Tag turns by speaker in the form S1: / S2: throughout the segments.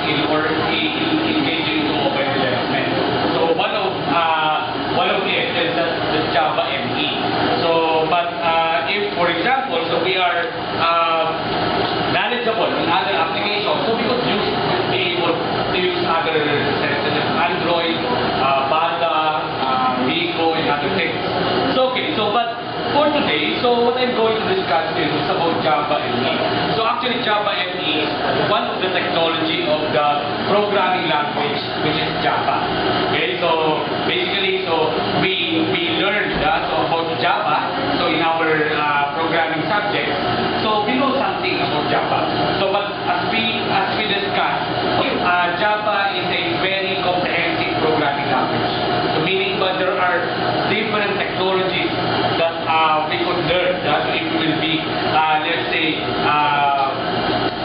S1: engaging into mobile development. So one of it is the Java ME. So, but if, for example, so we are knowledgeable in other applications, so we could be able to use other such as Android, Bada, Vigo, and other things. So okay, so but for today, so what I'm going to discuss is about Java ME. So actually Java ME is one of the technology of the programming language, which is Java. Okay, so basically, so we learned so about Java. So in our programming subjects, so we know something about Java. So but as we discussed, Java is a very comprehensive programming language. So meaning, but there are different technologies that we could learn. So if we will be, let's say,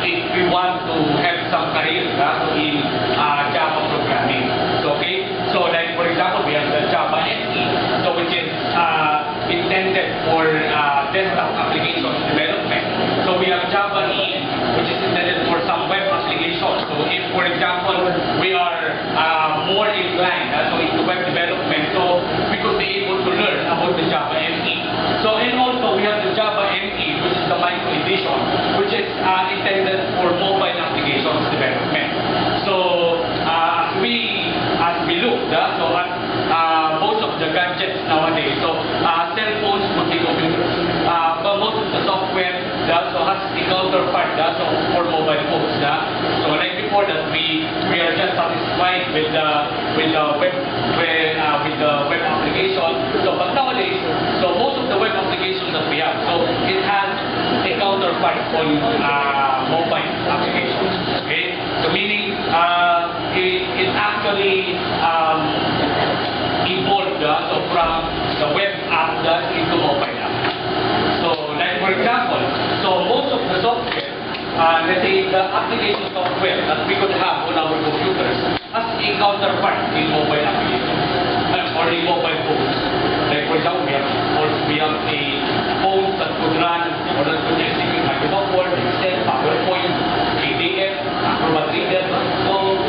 S1: if we want to have some career in Java programming. So okay, so like for example, we have the Java SE, so which is intended for desktop applications development. So we have Java E, which is intended for some web applications. So if, for example, we are more inclined so into web development, so we could be able to learn about the Java ME. So and also we have the Java ME, which is the micro edition, which is intended for mobile applications development. So as we look, so at most of the gadgets nowadays, so cell phones would be computers, but most of the software so has a counterpart so for mobile phones. So like before that, we are just satisfied with the web application. So but nowadays, so most of the web applications that we have, so it has a counterpart on mobile applications. Okay, so meaning it actually evolved so from the web app into mobile app. So like for example, so most of the software, let's say the application software that we could have on our computers has a counterpart in mobile applications or in mobile phones. Like for example, we have a phone that could run or that could execute Microsoft Word, Excel, PowerPoint, PDF, Acrobat Reader. So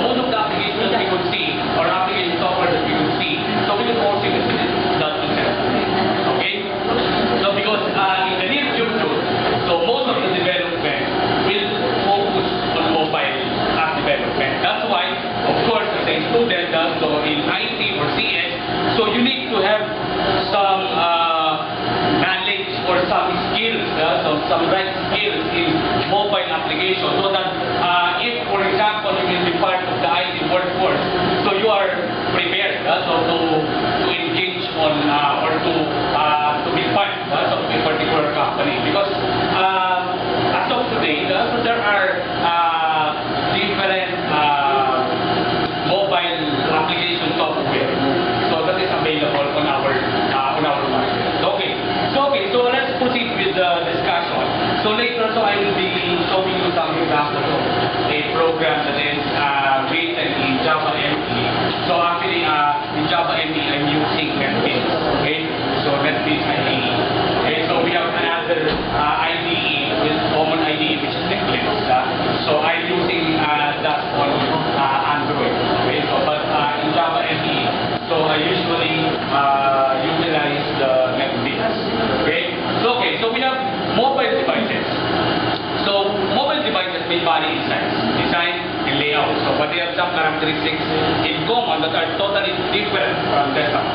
S1: most of the applications that we could see or application software that we could see, so we could also use that concept. Okay? So because in the near future, so most of the development will focus on mobile app development. That's why, of course, as a student, so in IT or CS, so you need to have some knowledge or some skills, so some right skills in mobile application, so that if, for example, you will be part of the IT workforce, so you are prepared so to engage on or to be part of a particular company. Because as of today, so there are different mobile application software so that is available on our market. So let's proceed with the discussion. So later, so I will be showing you some examples of a program that is written in Java ME. So actually, in Java ME, I'm using NetBeans. Okay, so NetBeans IDE. Okay, so we have another IDE, with common IDE, which is Eclipse. So I'm using that on Android. Okay, so but in Java ME, so I usually utilize the NetBeans. Okay, so we have mobile devices. So mobile devices may vary in size, design, and layout. So but they have some characteristics in common that are totally different from desktop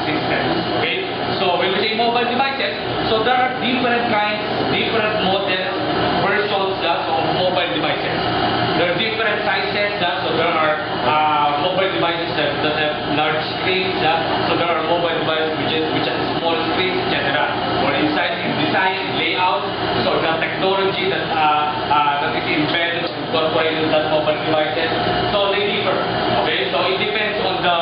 S1: systems. Okay, so when we say mobile devices, so there are different kinds, different models, versions of mobile devices. There are different sizes. So there are mobile devices that have large screens. So there are mobile devices which have small screens, etc. Or in size, in design, in layout. So the technology that is embedded or incorporated in that mobile devices. So they differ. Okay, so it depends on the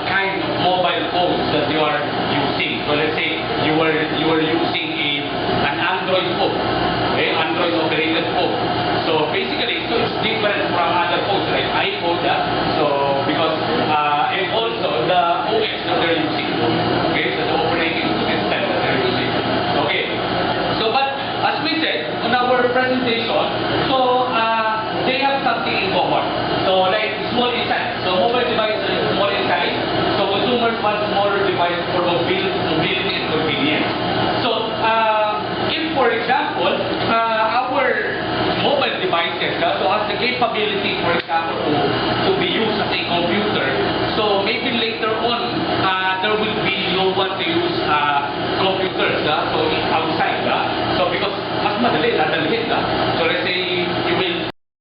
S1: kind of mobile phones that you are using. So let's say you are using an Android phone, okay, Android operated phone. So basically, so it's different from other phones like iPhone. So because and also the OS that they're using. Okay, so the operating system that they're using. Okay. So but as we said on our presentation, so they have capability, for example, to be used as a computer. So maybe later on, there will be no one to use computers, so outside. So because mas madali, dadalhin.